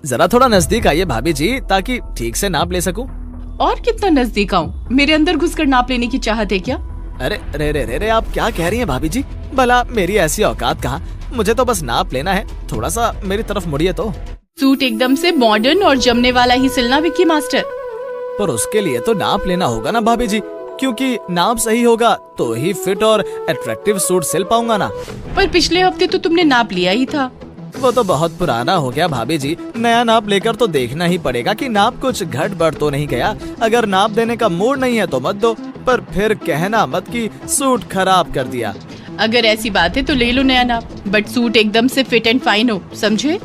जरा थोड़ा नजदीक आइए भाभी जी, ताकि ठीक से नाप ले सकूं। और कितना नजदीक आऊं? मेरे अंदर घुसकर नाप लेने की चाहत है क्या? अरे रे रे रे रे, आप क्या कह रही हैं भाभी जी? भला मेरी ऐसी औकात कहाँ? मुझे तो बस नाप लेना है, थोड़ा सा मेरी तरफ मुड़िए तो। सूट एकदम से मॉडर्न और जमने वाला ही सिलना विक्की मास्टर। पर उसके लिए तो नाप लेना होगा ना भाभी जी, क्योंकि नाप सही होगा तो ही फिट और अट्रैक्टिव सूट सिल पाऊंगा ना। पर पिछले हफ्ते तो तुमने नाप लिया ही था। वो तो बहुत पुराना हो गया भाभी जी, नया नाप लेकर तो देखना ही पड़ेगा कि नाप कुछ घट बढ़ तो नहीं गया। अगर नाप देने का मूड नहीं है तो मत दो, पर फिर कहना मत कि सूट खराब कर दिया। अगर ऐसी बात है तो ले लो नया नाप, बट सूट एकदम से फिट एंड फाइन हो, समझे?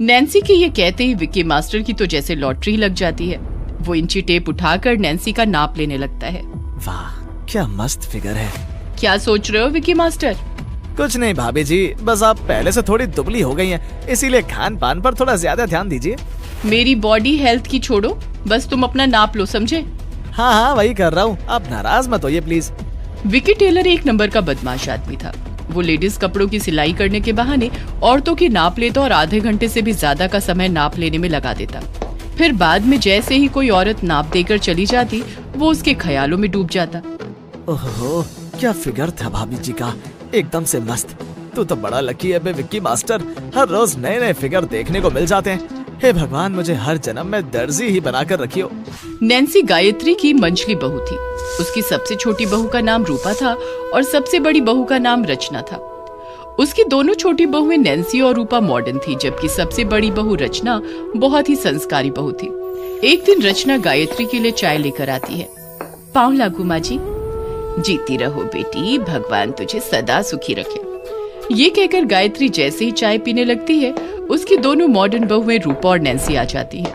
नैन्सी के ये कहते ही विक्की मास्टर की तो जैसे लॉटरी लग जाती है। वो इंची टेप उठाकर नैन्सी का नाप लेने लगता है। वाह, क्या मस्त फिगर है। क्या सोच रहे हो विक्की मास्टर? कुछ नहीं भाभी जी, बस आप पहले से थोड़ी दुबली हो गई हैं, इसीलिए खान पान पर थोड़ा ज्यादा ध्यान दीजिए। मेरी बॉडी हेल्थ की छोड़ो, बस तुम अपना नाप लो, समझे? हाँ हाँ, वही कर रहा हूँ, आप नाराज मत होइए प्लीज। विक्की टेलर एक नंबर का बदमाश आदमी था। वो लेडीज कपड़ों की सिलाई करने के बहाने औरतों की नाप लेता और आधे घंटे से भी ज्यादा का समय नाप लेने में लगा देता। फिर बाद में जैसे ही कोई औरत नाप देकर चली जाती, वो उसके ख्यालों में डूब जाता। ओहो, क्या फिगर था भाभी जी का, एकदम से मस्त। तू तो बड़ा लकी है बे विक्की मास्टर, हर रोज नए नए फिगर देखने को मिल जाते हैं। हे भगवान, मुझे हर जन्म में दर्जी ही बनाकर रखियो। नैन्सी गायत्री की मंझली बहू थी। उसकी सबसे छोटी बहू का नाम रूपा था और सबसे बड़ी बहू का नाम रचना था। उसकी दोनों छोटी बहुएं नैन्सी और रूपा मॉडर्न थी, जबकि सबसे बड़ी बहू रचना बहुत ही संस्कारी बहू थी। एक दिन रचना गायत्री के लिए चाय लेकर आती है। पाँव लागू माँ जी। जीती रहो बेटी, भगवान तुझे सदा सुखी रखे। ये कहकर गायत्री जैसे ही चाय पीने लगती है, उसकी दोनों मॉडर्न बहुएं रूपा और नैन्सी आ जाती हैं।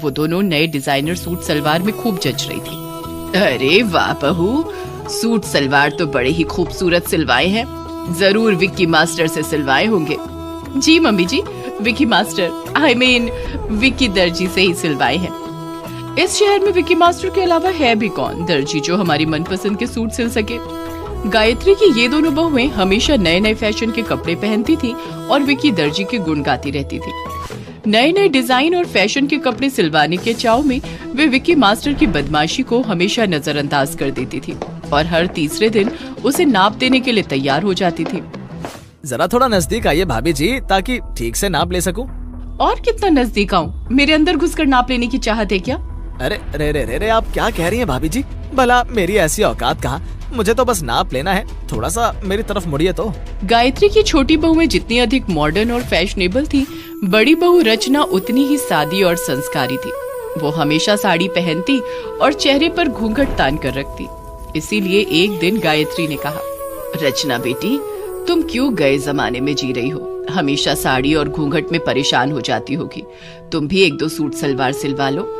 वो दोनों नए डिजाइनर सूट सलवार में खूब जच रही थी। अरे वाह बहू, सूट सलवार तो बड़े ही खूबसूरत सिलवाए हैं, जरूर विक्की मास्टर से सिलवाए होंगे। जी mummy ji, Vicky master, I mean Vicky दर्जी से ही सिलवाए हैं। इस शहर में विक्की मास्टर के अलावा है भी कौन दर्जी जो हमारी मनपसंद के सूट सिल सके। गायत्री की ये दोनों बहुएं हमेशा नए नए फैशन के कपड़े पहनती थी और विक्की दर्जी के गुण गाती रहती थी। नए नए डिजाइन और फैशन के कपड़े सिलवाने के चाव में वे विक्की मास्टर की बदमाशी को हमेशा नजरअंदाज कर देती थी और हर तीसरे दिन उसे नाप देने के लिए तैयार हो जाती थी। जरा थोड़ा नजदीक आइए भाभी जी, ताकि ठीक से नाप ले सकूं। और कितना नजदीक आऊं? मेरे अंदर घुसकर नाप लेने की चाहत है क्या? अरे रे रे रे रे, आप क्या कह रही हैं भाभी जी? भला मेरी ऐसी औकात कहाँ? मुझे तो बस नाप लेना है, थोड़ा सा मेरी तरफ मुड़िए तो। गायत्री की छोटी बहुएं जितनी अधिक मॉडर्न और फैशनेबल थी, बड़ी बहू रचना उतनी ही सादी और संस्कारी थी। वो हमेशा साड़ी पहनती और चेहरे पर घूंघट तान कर रखती। इसीलिए एक दिन गायत्री ने कहा, रचना बेटी, तुम क्यों गए जमाने में जी रही हो? हमेशा साड़ी और घूंघट में परेशान हो जाती होगी। तुम भी एक दो सूट सलवार सिलवा लो।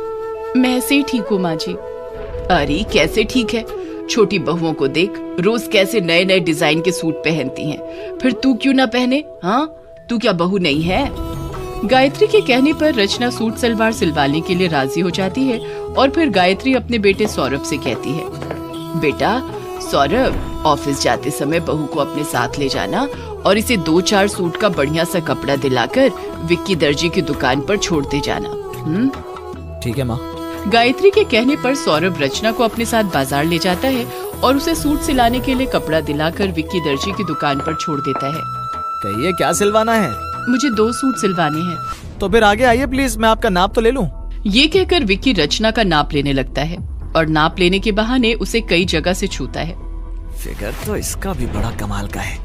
मैं ऐसे ही ठीक हूँ माँ जी। अरे कैसे ठीक है? छोटी बहुओं को देख, रोज कैसे नए नए डिजाइन के सूट पहनती हैं। फिर तू क्यों ना पहने? हाँ, तू क्या बहू नहीं है? गायत्री के कहने पर रचना सूट सलवार सिलवाने के लिए राजी हो जाती है और फिर गायत्री अपने बेटे सौरभ से कहती है, बेटा सौरभ, ऑफिस जाते समय बहू को अपने साथ ले जाना और इसे 2-4 सूट का बढ़िया सा कपड़ा दिलाकर विक्की दर्जी की दुकान पर छोड़ते जाना। ठीक है माँ। गायत्री के कहने पर सौरभ रचना को अपने साथ बाजार ले जाता है और उसे सूट सिलाने के लिए कपड़ा दिलाकर विक्की दर्जी की दुकान पर छोड़ देता है। कहिए क्या सिलवाना है? मुझे 2 सूट सिलवाने हैं। तो फिर आगे आइए प्लीज, मैं आपका नाप तो ले लूं। ये कहकर विक्की रचना का नाप लेने लगता है और नाप लेने के बहाने उसे कई जगह से छूता है। फिगर तो इसका भी बड़ा कमाल का है,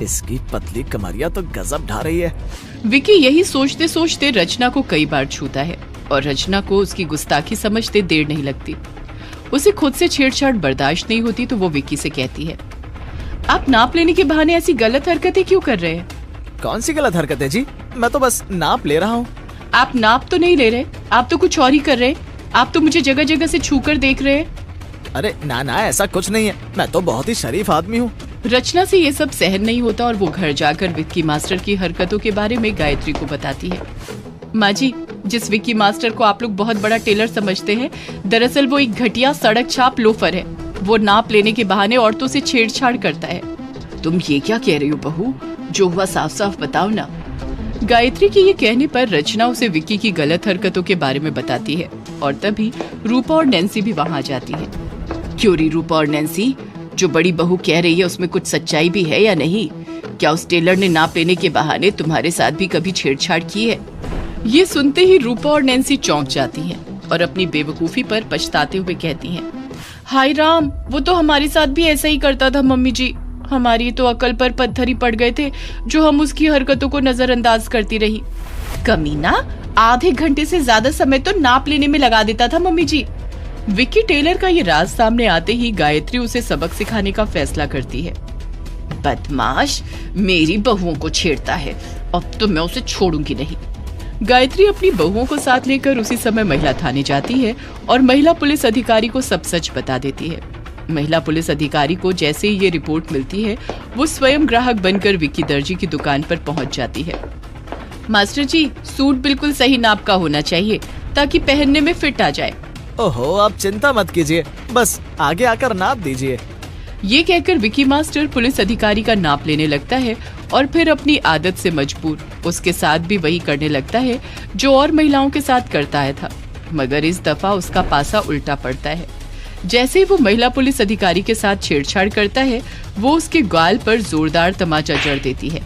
इसकी पतली कमरिया तो गजब ढा रही है। विक्की यही सोचते सोचते रचना को कई बार छूता है और रचना को उसकी गुस्ताखी समझते देर नहीं लगती। उसे खुद से छेड़छाड़ बर्दाश्त नहीं होती तो वो विक्की से कहती है, आप नाप लेने के बहाने ऐसी गलत हरकतें क्यों कर रहे हैं? कौन सी गलत हरकत है जी? मैं तो बस नाप ले रहा हूँ। आप नाप तो नहीं ले रहे, आप तो कुछ और ही कर रहे हैं। आप तो मुझे जगह जगह से छूकर देख रहे हैं। अरे ना ना, ऐसा कुछ नहीं है, मैं तो बहुत ही शरीफ आदमी हूँ। रचना से ये सब सहन नहीं होता और वो घर जाकर विक्की मास्टर की हरकतों के बारे में गायत्री को बताती है। माँ जी, जिस विक्की मास्टर को आप लोग बहुत बड़ा टेलर समझते हैं, दरअसल वो एक घटिया सड़क छाप लोफर है। वो नाप लेने के बहाने औरतों से छेड़छाड़ करता है। तुम ये क्या कह रही हो बहू? जो हुआ साफ साफ बताओ ना। गायत्री के ये कहने पर रचना उसे विक्की की गलत हरकतों के बारे में बताती है और तभी रूपा और नैन्सी भी वहां आ जाती है। क्यों री रूपा और नैन्सी, जो बड़ी बहू कह रही है उसमें कुछ सच्चाई भी है या नहीं? क्या उस टेलर ने नाप लेने के बहाने तुम्हारे साथ भी कभी छेड़छाड़ की है? ये सुनते ही रूपा और नैन्सी चौंक जाती हैं और अपनी बेवकूफी पर पछताते हुए कहती हैं, हाय राम, वो तो हमारे साथ भी ऐसा ही करता था मम्मी जी। हमारी तो अकल पर पत्थर ही पड़ गए थे जो हम उसकी हरकतों को नजरअंदाज करती रही। कमीना आधे घंटे से ज्यादा समय तो नाप लेने में लगा देता था मम्मी जी। विक्की टेलर का ये राज सामने आते ही गायत्री उसे सबक सिखाने का फैसला करती है। बदमाश, मेरी बहुओं को छेड़ता है, अब तो मैं उसे छोड़ूंगी नहीं। गायत्री अपनी बहुओं को साथ लेकर उसी समय महिला थाने जाती है और महिला पुलिस अधिकारी को सब सच बता देती है। महिला पुलिस अधिकारी को जैसे ही ये रिपोर्ट मिलती है, वो स्वयं ग्राहक बनकर विक्की दर्जी की दुकान पर पहुंच जाती है। मास्टर जी, सूट बिल्कुल सही नाप का होना चाहिए ताकि पहनने में फिट आ जाए। ओहो, आप चिंता मत कीजिए, बस आगे आकर नाप दीजिए। ये कहकर विक्की मास्टर पुलिस अधिकारी का नाप लेने लगता है और फिर अपनी आदत से मजबूर उसके साथ भी वही करने लगता है जो और महिलाओं के साथ करता है था, मगर इस दफा उसका पासा उल्टा पड़ता है। जैसे ही वो महिला पुलिस अधिकारी के साथ छेड़छाड़ करता है, वो उसके गाल पर जोरदार तमाचा जड़ देती है।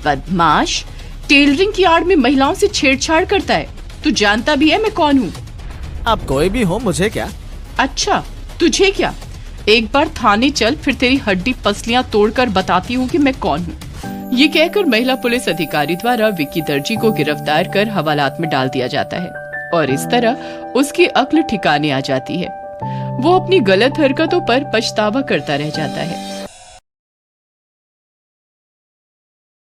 बदमाश, टेलरिंग की आड़ में महिलाओं से छेड़छाड़ करता है, तू जानता भी है मैं कौन हूँ? आप कोई भी हो, मुझे क्या? अच्छा, तुझे क्या? एक बार थाने चल, फिर तेरी हड्डी पसलियां तोड़कर बताती हूँ कि मैं कौन हूँ। ये कहकर महिला पुलिस अधिकारी द्वारा विक्की दर्जी को गिरफ्तार कर हवालात में डाल दिया जाता है और इस तरह उसकी अक्ल ठिकाने आ जाती है। वो अपनी गलत हरकतों पर पछतावा करता रह जाता है।